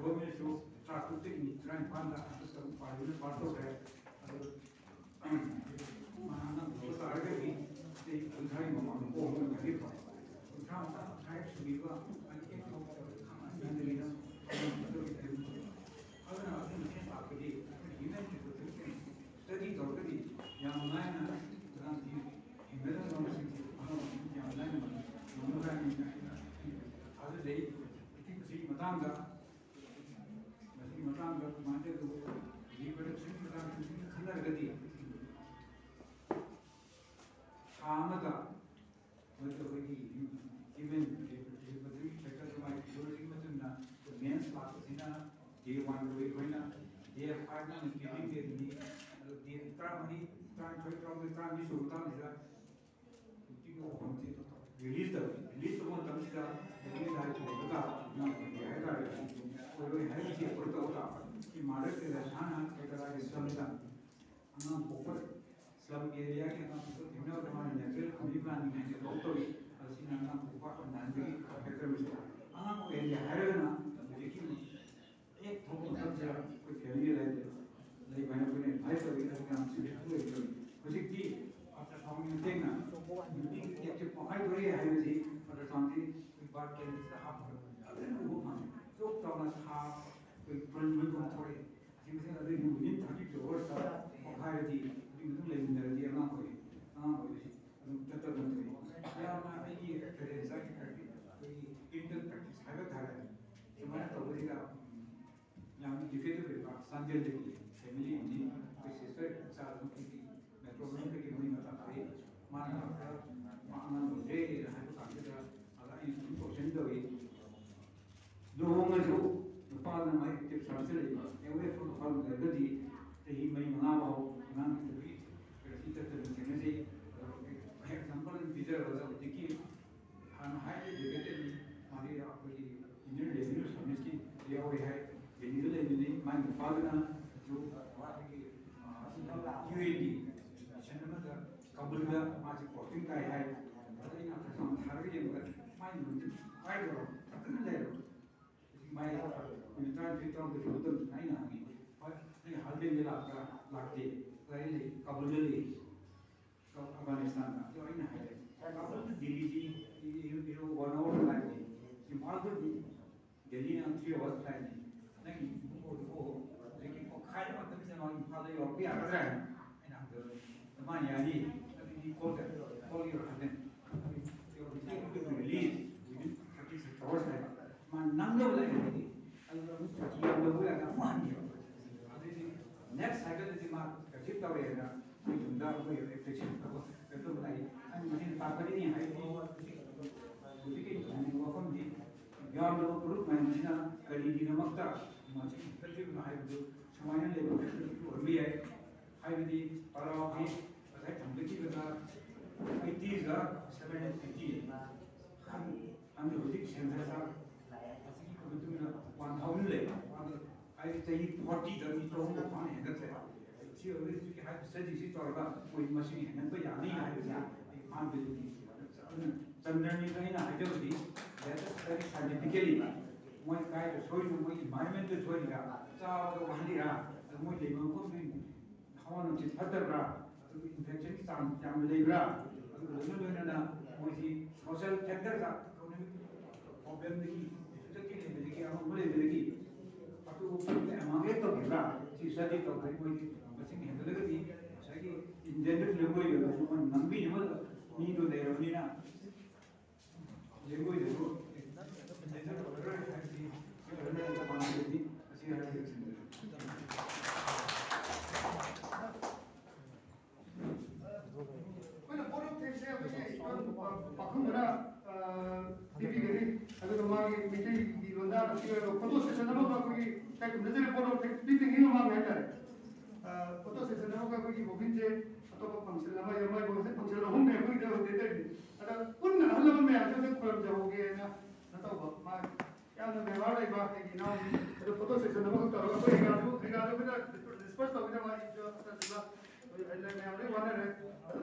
ꯒꯣꯔꯃꯦꯟꯁꯨ ꯇꯔꯥꯇꯔꯨꯛꯇꯒꯤ 19ꯗ ꯄꯥꯏꯕꯅ ꯄꯥꯁ ꯇꯧꯈ꯭ꯔꯦ ꯑꯗꯨ ꯑꯉꯥꯡ ꯄꯣꯛꯄ ꯇꯥꯔꯒꯗꯤ ꯆꯍꯤ 30ꯒꯤ ꯃꯃꯥꯡꯗ ꯄꯣꯛꯄꯅ ꯈ꯭ꯋꯥꯏꯗꯒꯤ ꯐꯕ 30 ꯍꯦꯛ ꯁꯨꯕꯤꯕ ꯈꯪꯍꯟꯗꯕꯤꯗ ꯑꯗꯨꯅ ꯑꯗꯨꯅ ꯇꯥꯛꯄꯗꯤ ꯍ꯭ꯌꯨꯃꯦꯟ ꯔꯤꯄ꯭ꯔꯗꯛꯇꯤꯚ ꯁ꯭ꯇꯗꯤ ꯇꯧꯔꯒꯗꯤ ꯌꯥꯝ ꯂꯥꯏꯅ ꯑꯉꯥꯡꯒꯤ ꯍꯤꯡꯒꯗꯕ ꯃꯁꯤꯡꯁꯤ ꯌꯥꯝ ꯂꯥꯏꯅ ꯉꯝꯒꯗ꯭ꯔꯥ ꯍꯥꯏꯅ ꯊꯥꯖꯖꯩ ꯃꯁꯤꯒꯤ ꯃꯇꯥꯡꯗ ꯀꯃꯥꯏꯅ ꯇꯧꯕ ꯔꯤꯄ꯭ꯔꯗꯛꯁꯟꯒꯤ ꯃꯇꯥꯡꯗ ꯈꯟꯅꯔꯒꯗꯤ ꯊꯥ ꯑꯃꯗ ꯑꯩꯈꯣꯏꯒꯤ ꯍ꯭ꯌꯨꯃꯦꯟ ꯔꯤꯄ꯭ꯔꯗꯛꯇꯤꯚ ꯁꯥꯏꯀꯜ ꯃꯥꯒꯤ ꯐꯤꯖꯣꯂꯣꯖꯤꯒꯤ ꯃꯇꯨꯡꯏꯟꯅ ꯃꯦꯟꯁ ꯂꯥꯛꯄꯁꯤꯅ ꯗꯦ 1 ꯂꯣꯏ ꯑꯩꯈꯣꯏꯅ ꯗꯦ 5ꯅ ꯒꯤꯚꯤꯡ ꯗꯦꯗꯨꯅꯤ ꯑꯗꯨ ꯗꯦ 13 19 ꯁꯨꯕ ꯃꯇꯥꯡꯁꯤꯗ ꯅꯨꯄꯤꯒꯤ ꯑꯣꯚꯝꯁꯤ ꯔꯤꯂꯤꯖ ꯇꯧꯕ ꯃꯇꯝꯁꯤꯗ ꯑꯩꯈꯣꯏ ꯗꯥꯏꯠ ꯂꯩꯕ ꯇꯥꯕ ꯍꯥꯏꯇꯥꯔꯦ ꯑꯣꯏꯔꯣꯏ ꯍꯥꯏꯕꯁꯤ ꯑꯩꯈꯣꯏ ꯇꯧꯕ ꯇꯥꯕ ꯁꯤ ꯃꯥꯗꯔ ꯇꯦꯔꯦꯁꯥꯅ ꯀꯩꯗꯧꯔꯒ ꯁ꯭ꯂꯝꯗ ꯑꯉꯥꯡ ꯄꯣꯛꯄ ꯁ꯭ꯂꯝ ꯑꯦꯔꯤꯌꯥꯒꯤ ꯑꯉꯥꯡ ꯄꯣꯛꯄ ꯊꯦꯡꯅꯕꯗ ꯃꯥꯅ ꯅꯦꯆꯔꯦꯜ ꯐꯦꯃꯤꯂꯤ ꯄ꯭ꯂꯥꯅꯤꯡ ꯍꯥꯏꯅ ꯊꯕꯛ ꯇꯧꯏ ꯑꯁꯤꯅ ꯑꯉꯥꯡ ꯄꯣꯛꯄ ꯍꯟꯊꯍꯟꯕꯒꯤ ꯐꯦꯛꯇꯔ ꯑꯃꯁꯨ ꯑꯉꯥꯡ ꯑꯣꯏꯍꯟꯒꯦ ꯍꯥꯏꯔꯒꯅ ꯍꯧꯖꯤꯛꯀꯤ ꯍꯦꯛ ꯊꯣꯛꯄ ꯃꯇꯝꯁꯤꯗ ꯑꯩꯈꯣꯏ ꯐꯦꯃꯤꯂꯤ ꯂꯩꯕ ꯍꯥꯏꯅ ꯑꯩꯈꯣꯏꯅ ꯑꯦꯗꯚꯥꯏꯁ ꯇꯧꯏ ꯑꯗꯨ ꯌꯥꯝ ꯁꯤꯔꯤꯌꯁꯐꯨꯜ ꯑꯣꯏꯒꯗꯧꯔꯤ ꯍꯧꯖꯤꯛꯇꯤ ꯑꯜꯇ꯭ꯔꯥꯁꯥꯎꯟꯒꯤ ꯃꯇꯦꯡꯅ ꯅꯨꯄꯤꯒꯤ ꯀꯦꯞꯁꯦ ꯄꯣꯛꯈꯥꯏꯗꯣꯔꯦ ꯍꯥꯏꯕꯁꯤ ꯑꯜꯇ꯭ꯔꯥꯁꯥꯎꯟꯁꯤ ꯕꯥꯔꯠ ꯀꯦꯟꯁꯤꯗ ꯍꯥꯞꯄꯒ ꯐꯖꯅ ꯎꯕ ꯐꯪꯉꯦ ꯆꯣꯛ ꯆꯥꯎꯅ ꯁꯥ ꯑꯩꯈꯣꯏ ꯐꯨꯜ ꯃꯣꯏꯐꯝ ꯊꯣꯛꯑꯦ ꯑꯁꯤꯃꯁꯤꯡ ꯑꯗꯨꯒꯤ ꯋꯤꯗꯤꯟ 32 ꯑꯋꯥꯔꯁꯇ ꯄꯣꯛꯈꯥꯏꯔꯗꯤ ꯑꯗꯨꯒꯤ ꯃꯇꯨꯡ ꯂꯩꯃꯤꯟꯅꯔꯗꯤ ꯑꯉꯥꯡ ꯑꯣꯏꯕꯁꯤ ꯑꯗꯨꯝ ꯆꯠꯇꯕ ꯊꯣꯛꯏ ꯌꯥꯝꯅ ꯑꯩꯒꯤ ꯑꯦꯛꯁꯄꯤꯔꯤꯌꯦꯟꯁ ꯑꯩꯈꯣꯏꯒꯤ ꯀ꯭ꯂꯤꯅꯤꯀꯦꯜ ꯄ꯭ꯔꯦꯛꯇꯤꯁ ꯍꯥꯏꯕ ꯇꯥꯔꯦ ꯁꯨꯃꯥꯏꯅ ꯇꯧꯕꯁꯤꯗ ꯌꯥꯝꯅ ꯏꯐꯦꯛꯇꯤቭ ꯑꯣꯏꯕ ꯆꯥꯟꯗꯦꯜꯗꯒꯤ ꯐꯦꯃꯤꯂꯤ ꯑꯃꯅꯤ ꯑꯩꯈꯣꯏ ꯁꯤꯁꯇꯔ ꯏꯆꯥ ꯑꯗꯨꯝꯒꯤ ꯃꯦꯇ꯭ꯔꯣꯂꯣꯖꯤꯗꯒꯤ ꯃꯔꯤ ꯃꯇꯥ ꯂꯩ ꯃꯥꯅ ꯂꯥꯛꯄꯗ ꯃꯥ ꯑꯉꯥꯡ ꯑꯣꯏꯗ꯭ꯔꯦꯅ ꯍꯥꯏꯕ ꯀꯥꯟꯁꯤꯗ ꯑꯗ ꯑꯩꯅ ꯑꯗꯨꯝ ꯀꯣꯏꯁꯟ ꯇꯧꯏ ꯂꯨꯍꯣꯡꯉꯁꯨ ꯅꯨꯄꯥꯗ ꯃꯥꯒꯤ ꯑꯦꯛꯇꯤꯚ ꯁꯥꯔꯁꯇ ꯂꯩꯕ ꯑꯦꯋꯦ ꯐꯣꯔ ꯅꯨꯄꯥ ꯂꯩꯔꯒꯗꯤ ꯆꯍꯤ 3-5 ꯐꯥꯎ ꯑꯉꯥꯡꯒꯤ ꯀꯔꯤ ꯆꯠꯇꯅ ꯊꯦꯡꯅꯖꯩ ꯑꯦꯛꯖꯥꯝꯄꯜ ꯄꯤꯖꯔꯕꯗ ꯍꯧꯖꯤꯛꯀꯤ ꯍꯥꯟꯅ ꯍꯥꯏꯔꯤꯕ ꯗꯦꯕꯦꯇꯦꯠꯅꯤ ꯃꯥꯗꯤ ꯑꯩꯈꯣꯏꯒꯤ ꯏꯟꯗꯤꯌꯟ ꯔꯦꯚꯤꯅ꯭ꯌꯨ ꯁꯥꯔꯚꯤꯁꯀꯤ ꯌꯥꯎꯋꯦ ꯍꯥꯏ ꯗꯦꯜꯂꯤꯗ ꯂꯩꯕꯅꯤ kabulda maji posting kai hai adai na ta sam tharge ye mega mai mun ai do kan le ro mai ni ta ji ta de do nai na ni ni halde me la ka lagte kai le kabul le Afghanistan ka to ai na hai kabul Delhi ji you 1 hour flight ni Impal to Delhi na 3 hours flight ni nai ko लेकिन वो खाए मतलब से हमारी father और भी आकर रहे हैं इन हम तो तमाम यानी अभी call your husband your take to release with 36 hours है मान नंगे वाला है अगर हम किया हम लोग लगा मान दिया अभी नेक्स्ट साइकिल से मार कचित तो है ना ये जुंदा को ये इफेक्शन को तो बताइए हम मुझे ताकत नहीं है मुझे कि वो कम जी यार लोग ग्रुप में मुझे कड़ी दी नमकता मुझे कभी भी नहीं बुझो समाने लेवल और भी है हाई विधि पाराव भी अगर हम लोग की बता 80 का 750 हम लोग की सेंटर सा ऐसे की कभी तुम 1000 ले आई चाहिए 40 जब तो हम पाने हैं करते हैं सी और इस की हाई स्टडी सी तो का कोई मशीन है ना तो याद नहीं है यार मान भी चंद्रन ने कहीं ना है जो भी that is scientifically moi kai to soi no moi environment to soi ga cha to wali ra moi le mo ko ni hawan chi thadar ra infection ki tam le ra lo na moi si social factor ga economic problem ni to ke le ki am mo le ki patu ke am ge to ra si sa di to moi ki basing handle ga di sa ki in general le mo yo mo nam bi mo ni do de ro ni na le mo yo यानी व्यवहार एक बात है कि ना जो photo session हम लोग करो तो रिगार्डो भी ना डिस्पर्स तो भी ना हमारी जो असर दिला एल्ले में हमने वाला है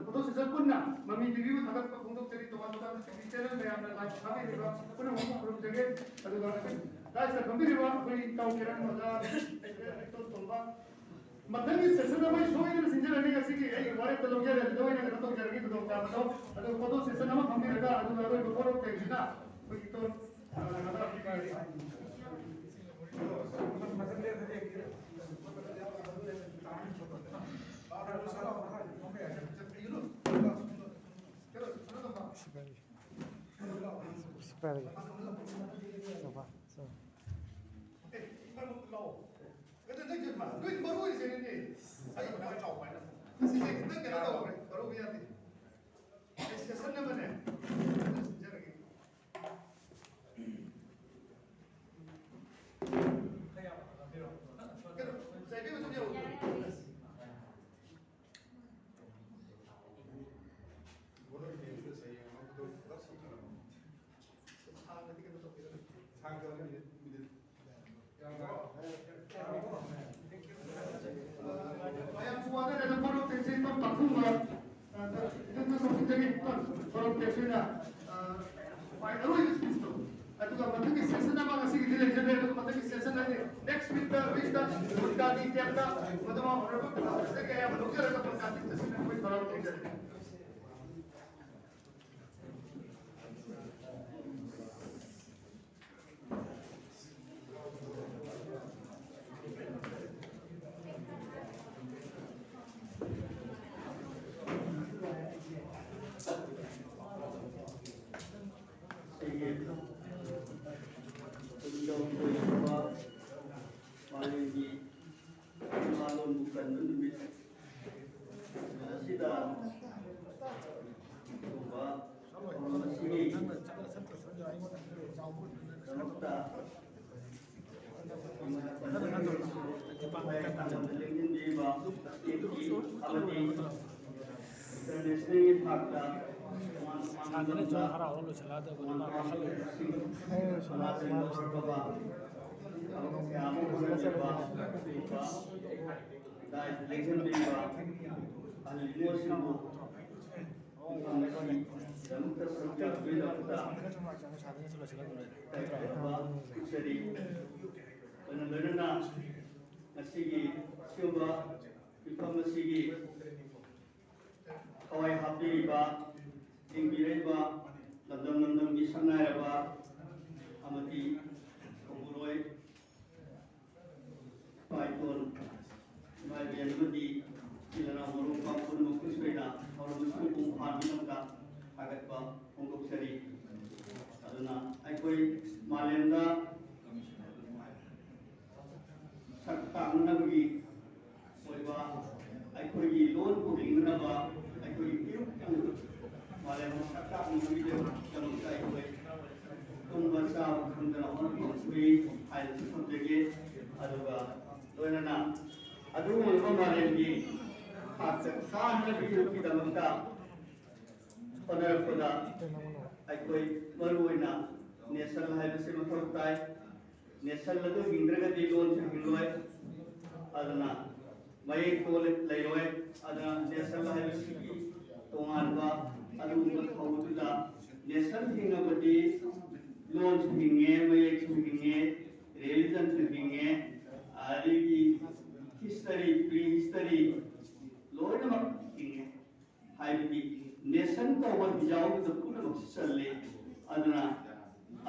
फोटो सेशन पुन्ना मम्मी टीवी में थकत को फुंदो तेरी तो वाला तो चैनल में हमने लाइव खाने दिला पुन्ना वो प्रोग्राम जगह अदो गाइस का गंभीर हुआ कोई काउ केरन मजा तो तोबा मतलब इस सेशन में भाई शो इधर सिंजर रहने का सी कि एक बार तो लोग जा रहे दो इन्हें तो जर्नी को दो तो अदो फोटो सेशन में हम भी लगा अदो फोटो पे ना कोई तो next week the Mudgadi Kepta Madama Honorable Secretary of Local Government with Honorable Maalemgi malon bukan Numit sida coba sini samta lingin di bawah iki abadi international fakta साधने जो हरा वालों चला दे वो ना खाल Kawai hapiriba, ingbireba, lamdam di sangairaba, amati umuroi, paiton, mai bianmati, ilana umurung kampun mukusbena, orang musuh hamilangka, agat ba untuk seri, aduna, aikoi Maalemda, sakta nunagi, oiba, aikoi loan puling naba. Maalemda sakta nunagi jamu kai koi tumbaca kundana orang bisui air subjeknya aduga loenana adu mulai Maalemgi sah lebih lebih dalam ka pada pada aikoi meruina national highway se mathau tai national lado hindraga di loan se hinloi adana mai tol leiroi adana national highway se tongan ba adu mathau tuda national hingabadi loan se hinge mai se hinge religion se hinge ari history prehistory loina hinge हाइबी nation का वन जाओ तो पूरा मकसद ले अदना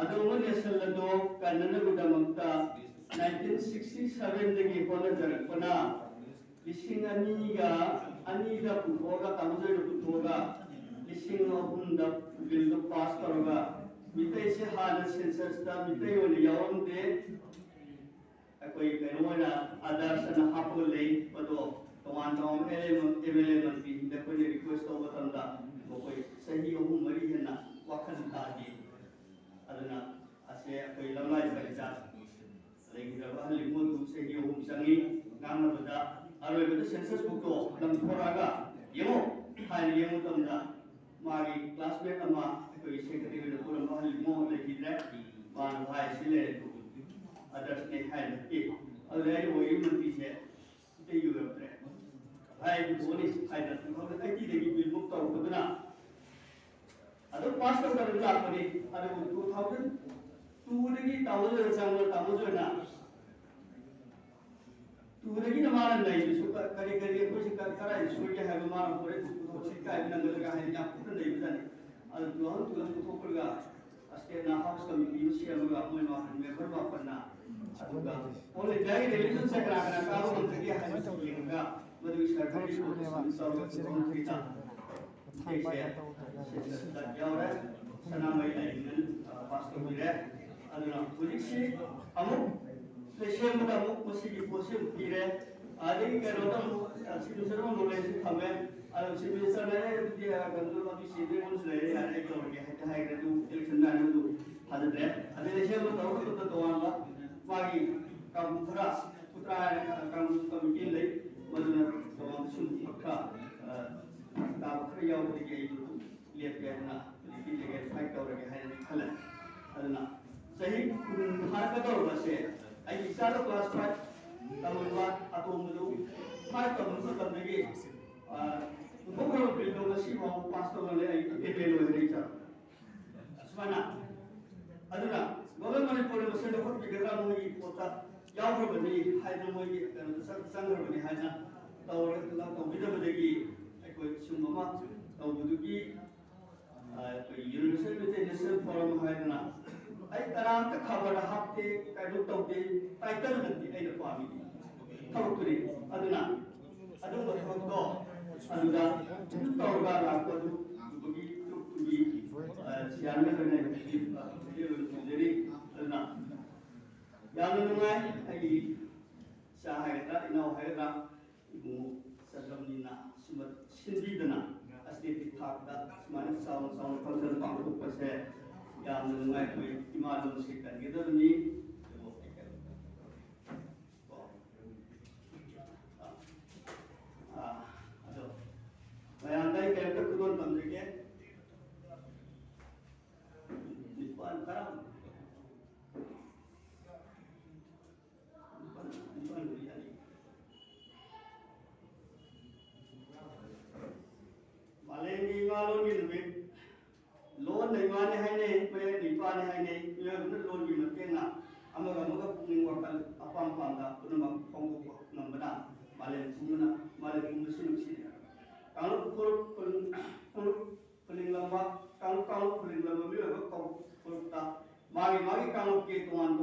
अदोंग nation लदो Kannan गुदमक्ता 1967 दगी होना जरपना लिसिंग अनीगा पुथोगा तमजोय पुथोगा लिसिंग अहुंदा बिल द पास करोगा मिते से हाल सेंसस ता मिते ओले यावम दे कोई करोना आदर्श न हापो ले पदो तोमान तोम एलेमेंट की देखो ने रिक्वेस्ट over तंदा कोई सही हो मरी है ना वखन ताजी अदना असे कोई लंबाई बचा लेकिन जब हम लिमो तुम सही हो संगी नाम बता अरे बता सेंसस बुक तो लम थोड़ागा येमो हाय येमो तंदा मागी क्लासमेट अमा कोई सेक्रेटरी ने पूरा महल लिमो लेकिन रे मान भाई सिले अदर्स ने हाय नती अरे वो ये मंत्री से ते यूरोप रे हाय बोनिस हाय ना तुम लोग ऐसी देखी बिल बुक तो होता ना अदर पास कर कर लाभ बनी अरे वो 2002 देखी तावज़ रचांग तावज़ ना 2 देखी ना मारन नहीं बिसुका करी करी कोई शिकार करा इसको क्या है मारन पूरे तो शिकार है नंबर का है या पूरा नहीं बजाने अदर तुम तो कोपरगा अस्ते ना हाउस कमिटी उसी अमुगा अपने मारन में भरवा पन्ना अदुगा ओले जागे टेलीविजन से करा करा कारो मंत्री है इसलिएगा मधु सरकारी को संसार को पीता यावरे सनामई लाइनन वास्तव में अदुना पुलिसी अमुक लेशे मुदामुक मसिगी पोसे पीरे आदि करोदा सिमिसर में नॉलेज थमे सिमिसर ने दिया गंदुर अभी सीधे मुझ ले यार एक और के है तो इलेक्शन में आने दो हादरे अदे लेशे मुदामुक तो तोवांगा मागी काम थरा पुत्रा काम कमिटी ले मधुना तोवांग सुन पक्का ताब खरियाव दिगे लेप गया लेकिन लेके फाइट कर रहे हैं खला अदना सही भारत का दौर बसे आई इसारो क्लास 5 तमलवा अतोमदु 5 तमलवा तमदगी उनको बिल्डो मसी हो पास तो ले आई एबेलो हेरिचा स्माना अदना गवर्नमेंट पुरे मसे दखत बिगरा मोई पोता याव बनी हाइना मोई कन संग बनी हाइना तौर तो बिदबदगी कोई सुममा तौबदुगी यूनिवर्सिटी नेशनल फोरम हाइना आई तराम तक खबर हापते काइदो तौते टाइटल नती आई पामी थौतुरी अदना अदु मथौतो अदुदा तौगा लापदु दुगी तुगी सियाने बने जेरी अदना यानो नुंगाई आई साहायता इनाव हायरा इबु सजमनिना सुमत सिंदीदना अस्तित्व थाकदा माने साउंड फंक्शन पांगु पसे याम नुंगाई कोई इमालुम से कनगेदबनी अदो मयांदाई कैरेक्टर कुदोन तमजेके निपान करम Maalemgi ngalon ni लोन नहीं माने है ने मैं नहीं पाने है ने ये उन्हें लोन भी मत कहना अमगा पुनिंग वकल अपाम पांदा पुनमा फोंगो को नंबना माले कुमना सिनुसी kalau puling lamba kalau puling lamba biar kau kurta magi kalau ke tuan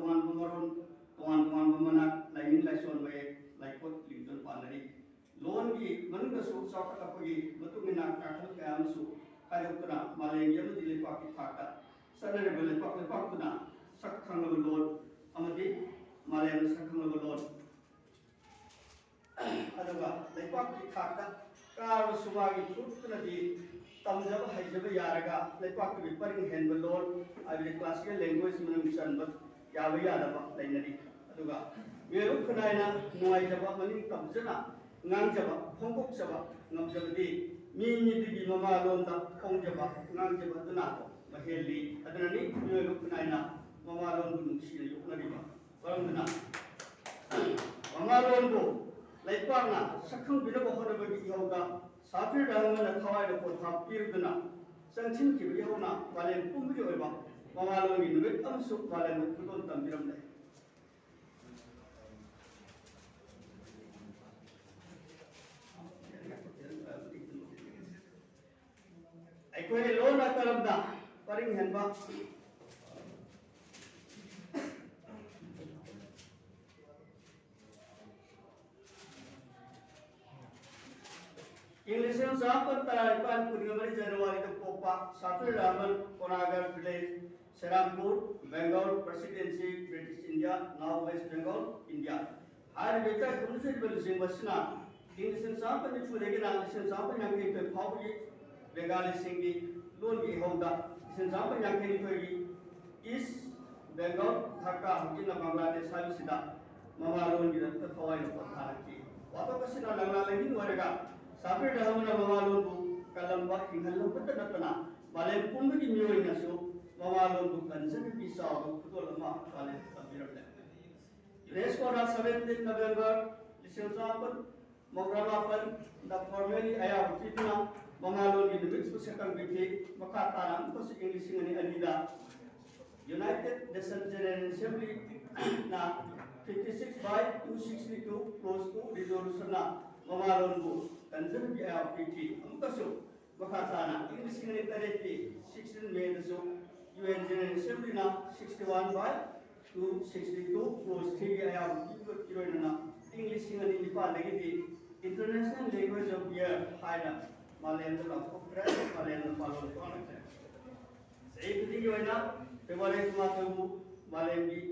pemana lain leson baik laikot linton panari loan ki mana kesu sok apa ki betul mina kakak kaya musu kaya utara Maalemgi yang dilepak kita sana lepak tu na sak khang loan amati Maalemgi sak khang loan aduga lepak kita कार सुमागी थुटनदी तमजब हैजब यारगा लेपाक बि परिंग हेनब लोन आबि क्लासिकल लैंग्वेज मनम चनब याबा यादबा लैनदी अदुगा मेरु खनायना नुवाइजबा मनिंग तमजना ngangjaba phongkokjaba ngamjabadi दिगी ममा लोनदा खोंजबा ngangjaba दना महली अदननी मेरु खनायना ममा लोन बुनुसिना युकनदिबा वरमदना ममा लोन को लेपाना सखंग बिनबो होनबगी इहौदा साफिर दांगना थवाइदा पोथा पिरदना संचिन की इहौना वालेन पुंबि ओइबा ममालोंगी नुमित अमसु वालेन खुदोन तंबिरमले अइकोय लोन अकरमदा परिंग हेनबा English yang sahabat terapan Purnamari Januari itu Popa Satu Raman Konagar Village Serampur Bengal Presidency British India now West Bengal India hari beta kunci bersih bersina English yang sahabat itu lagi English yang sahabat yang kita pahami Bengali singgi loan di Honda English yang sahabat yang kita pergi East Bengal Dhaka mungkin Bangladesh habis sudah Mama loan di dalam terkawai lepas hari waktu kesina lagi warga साफिर रहमना ममालों को कलम्बा इंगलों को तनतना मालेम पुंबी की म्योई नसो ममालों को कंजन पिसाओ खुदो लम्बा वाले तंबिरमले UNESCO on 17 November 2000 Mograwapan the formally aya utitna mamaलों की Numit को second bithi makataran ko si English ngani anida United Nations General Assembly na 56 by 262 close to resolution na mamaलों को कंजन बिया पीटी अमुकसो बखाताना इंग्लिश ने तरेती 16 में दसो UN General Assembly ना 61 by 262 close 3 बिया किरोइना English ने निपा लगी international language of year हाइना मालेंद्र लॉकफ्रे मालेंद्र Pallon कोन एक दिन होइना फेब्रुअरी मासो मालेंगी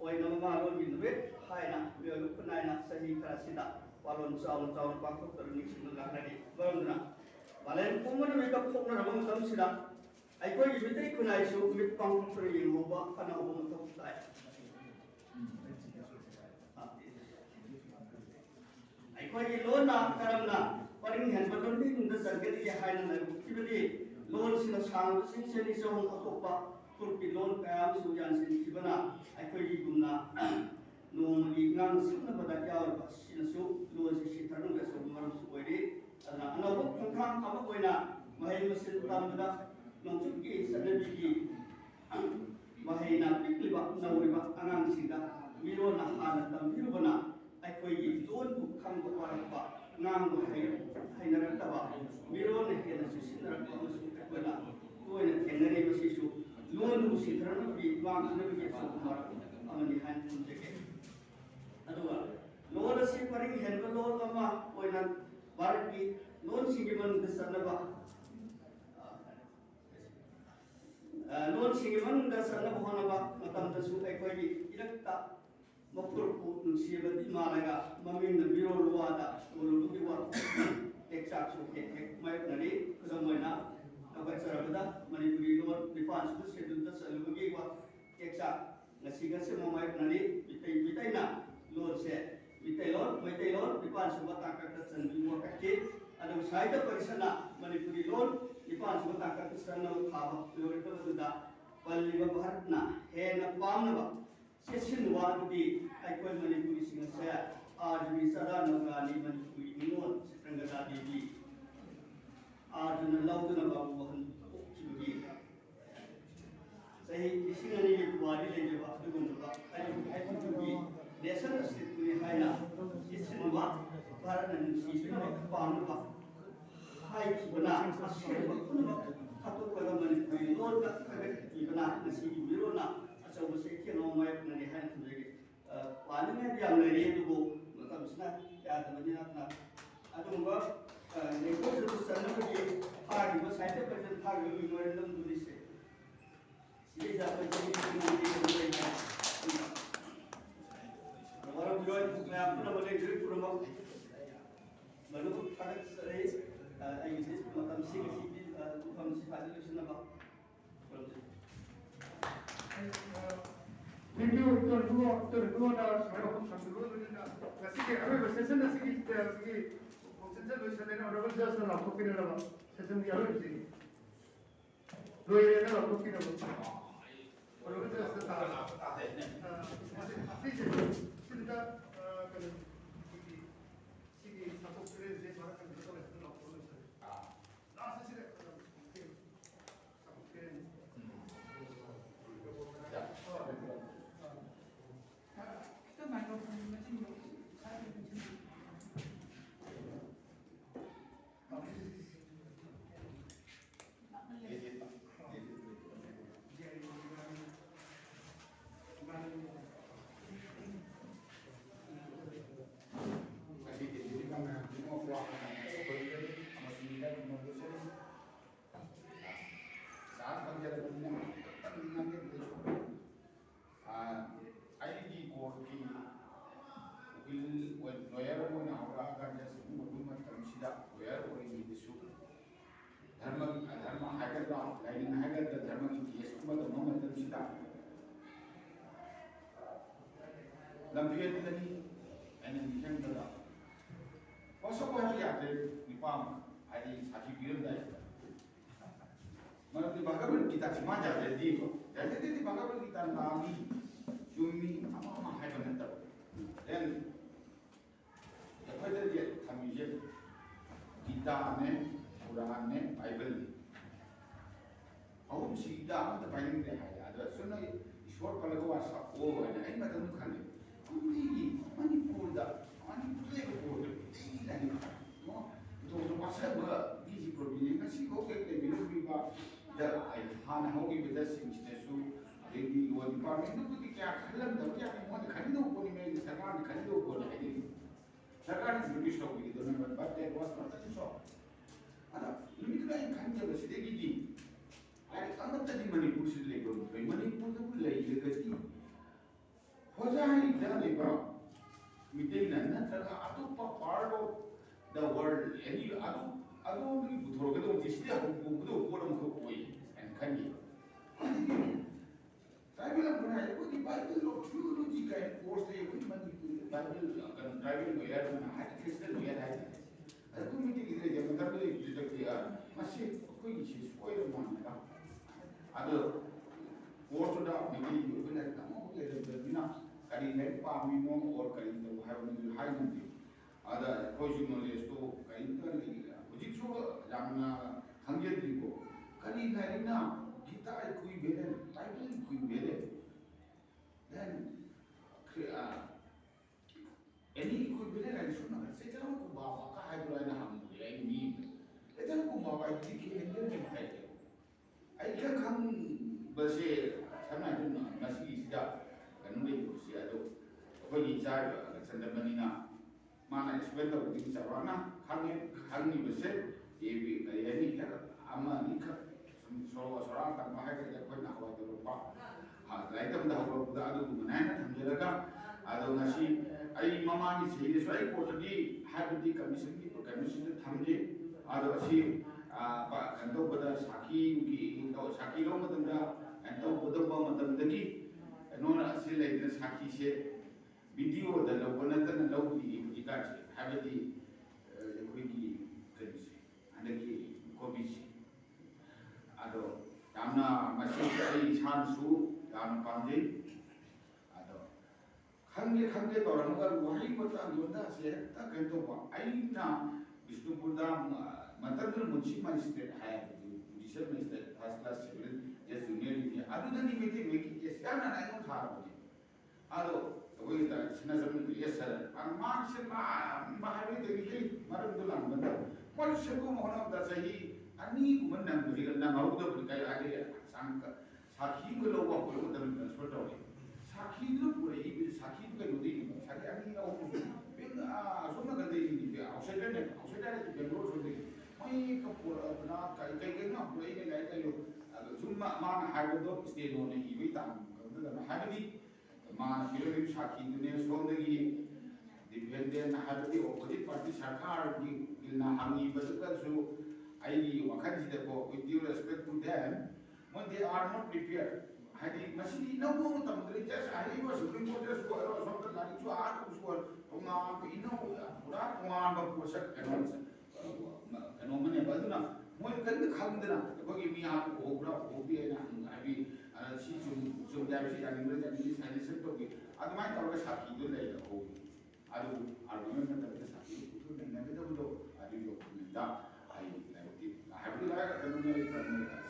ओइना मालोन बिनबे हाइना बेलु खनाइना सही खरासिदा पालन चावल पाखो तरनी सिंगलाखनानि बरमना मालेन पुमन मेकअप खोकना रबम समसिदा आइकोय बितै खुनाइसु मिट पांखो तर यिंगोबा खानाबो मथौ ताय आइकोय लोना करमना परिंग हेन बदलनि नुद सरगति के हायना नै किबदि लोन सिना सांग सिं सेनि सम अतोपा तुर्की लोन कायाम सुजान सिन किबना आइकोय गुमना नोमगी ngang sikna pada yaw sinasu loan si tarung ga so maram su oide ana anabu khang ama koina mahai masin tamda nongchuk ki sanabi ki mahai na pikliba nawriba angang singa miro na hana tam birubana aikoi gi loan bu khang ko warapa ngang bu hai na ta ba miro ne ke na sinara ko su bana toina thenare basi su loan bu si tarung bi wang sanabi ki so mar amani han kunjeke अदुगा लोन से परिंग हेनब लोन अमा ओइना भारत की loan सिंगिमन दसनबा loan सिंगिमन दसनबा होनबा मतम दसु एकोई इरक्ता मफुरपु नुसिबदि मालगा ममिन बिरो लुवादा उलुबुगी वा टेक्साक सु हेक मायकनरि खजमयना अबचरबदा मनिपुरी लोन डिफान सु शेड्यूल दसलुबुगी वा टेक्साक नसिगसे ममायकनरि बितैना लोन से मितै लोन निपान सुबह ताकत चंदी मोकके अदु साहित्य परिषदना मणिपुरी लोन निपान सुबह ताकत चंदी खाब लोरितबदुदा पल्लिब भारतना हेन पामनबा सेसिनवा दुदी आइकोय मणिपुरी सिंगसे आजमी सदा नगानी मणिपुरी निमोन सित्रंगदा देवी आजन लौदना बाबू वहन ओखिबगी ꯑꯁꯦꯡꯕ ꯄꯨꯝꯅꯃꯛ ꯍꯥꯠꯇꯣꯛꯂꯒ ꯃꯅꯤꯄꯨꯔꯤ ꯂꯣꯟꯗ ꯈꯥꯏꯒꯠꯈꯤꯕꯅ ꯉꯁꯤꯒꯤ ꯃꯤꯔꯣꯟꯅ ꯑꯆꯧꯕ ꯆꯩꯊꯦꯡ ꯑꯃ ꯃꯥꯌꯣꯛꯅꯔꯤ ꯍꯥꯏꯅ ꯊꯝꯖꯒꯦ ꯄꯥꯅꯤꯡꯉꯥꯏ ꯌꯥꯝ ꯂꯩꯔꯤ ꯑꯗꯨꯕꯨ ꯃꯇꯝꯁꯤꯅ ꯌꯥꯗꯕꯅꯤꯅ ꯑꯗꯨꯒꯨꯝꯕ ꯂꯩꯉꯣꯏꯁꯨ ꯆꯟꯅꯕꯒꯤ ꯊꯥꯈꯤꯕ ꯁꯥꯏꯟꯇꯤꯐꯤꯛ ꯄꯔꯁꯟ ꯊꯥꯈꯤꯕ ꯃꯦꯃꯣꯔꯦꯟꯗꯝ ꯗꯨꯔꯤꯁꯦ ꯁꯤꯗꯩꯗ ꯑꯩꯈꯣꯏ ꯃꯔꯝ ꯃꯌꯥꯝ ꯄꯨꯝꯅꯃꯛ ꯂꯩꯖꯔꯤ ꯄꯨꯝꯅꯃꯛ ꯃꯗꯨ ꯊꯥꯒꯠꯆꯔꯤ ꯑꯩꯒꯤ ꯃꯇꯝꯁꯤꯡ ꯑꯁꯤ ꯃꯐꯝꯁꯤ ꯐꯖꯅ ꯂꯣꯏꯁꯤꯟꯅꯕ Thank you, Dr. Nuo, Ngasigi aroiba session asigi function loisanena honorable judge na laptopinaba session gi aroiba loirena laptopinaba honorable judge ta please sinta kana sigi support kare je mara kan to na laptop last session support kare lampiadani and then the also what we are the farm I saki biram dai mana di bagaimana kita cuma jadi di bagaimana kita nami cumi apa hai benar dan apa dia kami je kita ne Quran ne Bible awam sida ada paling dia ada sunna ishwar kalau wasa oh ana ai mata nukan Ini Manipur Manipur ini no itu masa ber di provinsi nasi kau ke bilang biba dah hana hau ke beda sing stesu di luar department itu kita kalam dah dia mau dikhani do pun ini sarkar dikhani do pun ini sarkar ini British loh begitu nampak but that was not the show ada Numit lain kan dia bersedih gigi ada amat tadi Manipur sedih pun Manipur tu pun lagi lekati Wajah jangan lebar, meeting nana terkadang atu part of the world, any atu ni butuh kita mesti dia butuh orang kau koi, and kan ni. Saya bilang pernah, aku di Bible lo theology kan course saya pun mandi Bible kan Bible lawyer mana ada Kristen lawyer ada. Aku meeting kita jangan terlalu dekat dia, masih aku ini sesuai dengan mana. Ada course sudah meeting juga benar kamu boleh berbina. Kali lain pahami mo or kali itu hari nanti ada khusus knowledge tu kali itu lagi uji coba jangan hangget diko kali lain na kita ikui beden Bible ikui beden dan ini ikui beden lagi sunnah sejarah ko bawa ka hai bulan ham boleh ini sejarah ko bawa itu kira dia macam itu ai kan kan bersih sama itu masih sejak Numit usia tu, bagi saya sendiri mana explain tu begini cara hangi besar, ini kan ama ni kan soal tak mahal kerja kau nak awak terlupa, lain tu dah awak dah ada mana thamjelaga, ada nasi, ai Mamaa ni sih, so ai kau tadi habis commission tu thamje, ada nasi, apa kantor pada saki lo macam dah, kantor pada apa macam tadi. Nona asal lagi na saki se video dah lalu pernah lalu di jika habis di kuigi kerja ada ki kopi ado tamna masih dari chansu tamna pandai ado khangge orang orang wahai kota gonda se tak kento apa aina Vishnu Buddha matadul munci manistet hai judicial manistet first class civil just junior ini adu dah ni meeting Sekarang nak ikut hal ini. Ado, kau itu cina zaman itu yes sir. Manusia bahari itu ini malam bulan benda. Manusia ko mohon dah sahi Ani kuman nang beri nang aku tu berkait ada sangka sakhi kalau aku kalau dalam transport tahu sakhi itu pura ini sakhi itu kan udah sakhi ani aku pun asal nak ini dia outsider itu Bangalore sudah mai kapura na kai na pura ini lai kai yo cuma mana harga tu stay dona ini tam kalau harga di mana kilo ni sakhi itu ni soal lagi dependent harga di opposite party sarkar di ilna hangi betul kan so I with due respect to them, when they are not prepared. I think machine no more just I was Supreme Court just go something like to art was what phenomenon baduna when can the Kandana, the me out of Obi and I be she some damage and English and listen to it. I might always have to do later. I do argument that is happy to never I do that. Hari raya ekonomi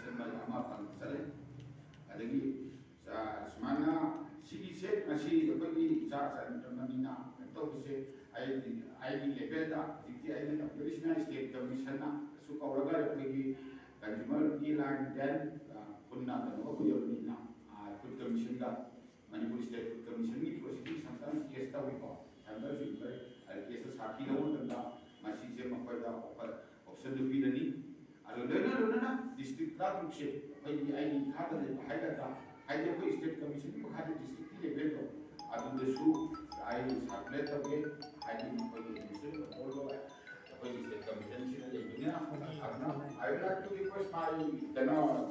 sembah lama panggilan, adagi semana segi set masih bagi cara temanina atau bisa ID level dah, jadi ID operational state commission na suka orang bagi consumer line dan punna dan apa punya ni na food commission dah, Manipur state food commission ni posisi sometimes case tahu apa, sometimes juga case sakit lawan tentang masih saya pada option lebih dari Lena district club shape, maybe I need harder than Hydra, Hydra state commission, you had a district level. Other the shoe, I have let away, I didn't put the commission, although I state commission, I would like to request my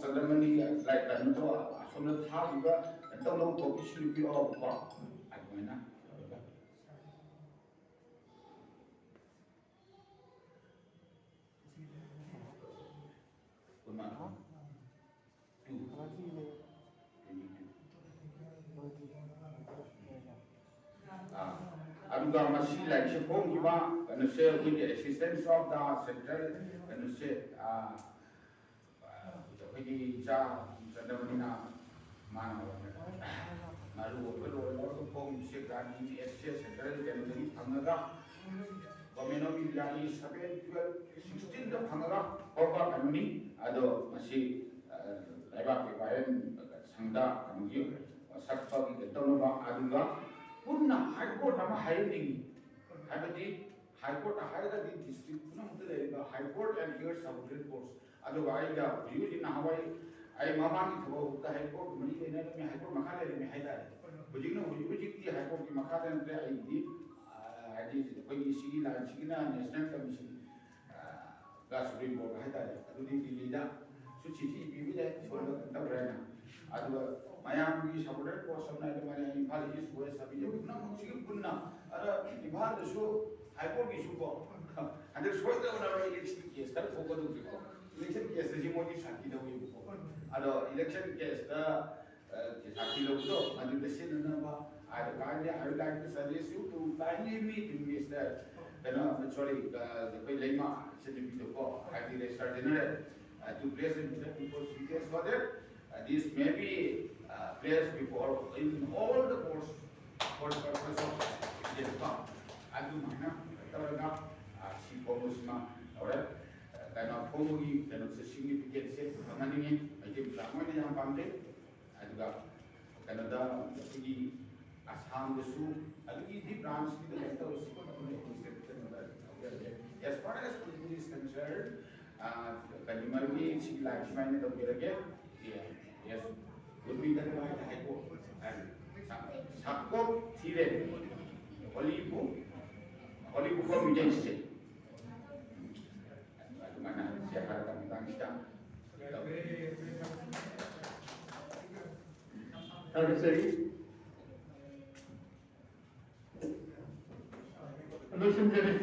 ceremony like the Noto, from the Taga, and the local should be all about. I mean, aduga masih like sepong kita, kena share with the assistance of the central, kena share pergi cara mana mana malu kalau sepong share kami assist central kena jadi pangaga, komunikasi dari 7, 12, 16 dah pangaga, apa kami ni ada masih lebar kebayan sangda kami saksa kita tahu aduga punna high court nama high ning habati high court di district punna mutale high court and here supreme court adu aida view in hawai ai mama ni thabo ka high court mani le na me high court makale le me haida bujigna bujik ti high court ki makale ne ai di pagi sigi la sigina national commission ga supreme court haida adu di lida suci ti bi bi de so tabrana adu Maalemgi saudara kuasa menaik mana impal ini semua sahaja. Jadi nak mungkin punna ada impal itu high court isu ko. Ada suatu orang election case kan fokus tu ko. Election case tu semua ni sakit dah boleh ko. Ada election case dah sakit dah tu. Ada decision nama. Ada kan dia I would like to suggest you to kindly meet Mr. Sorry, the lema sendiri tu ko. I will start dinner to place in because because for that this may be placed before in all the courts for the purpose of this part. Adu mana? Terangkan si komusma, orang karena komugi karena significant set mengenai macam lama ni yang pandai, aduga karena dah pergi Assam desu, lagi di branch kita lepas tu as far as police is concerned, consumer ni si lifespan ni tu kira yes. Would be done by the High Court and Sakko Sire Olibu Community. Mana siapa kami tanggung Hello, Sanjay.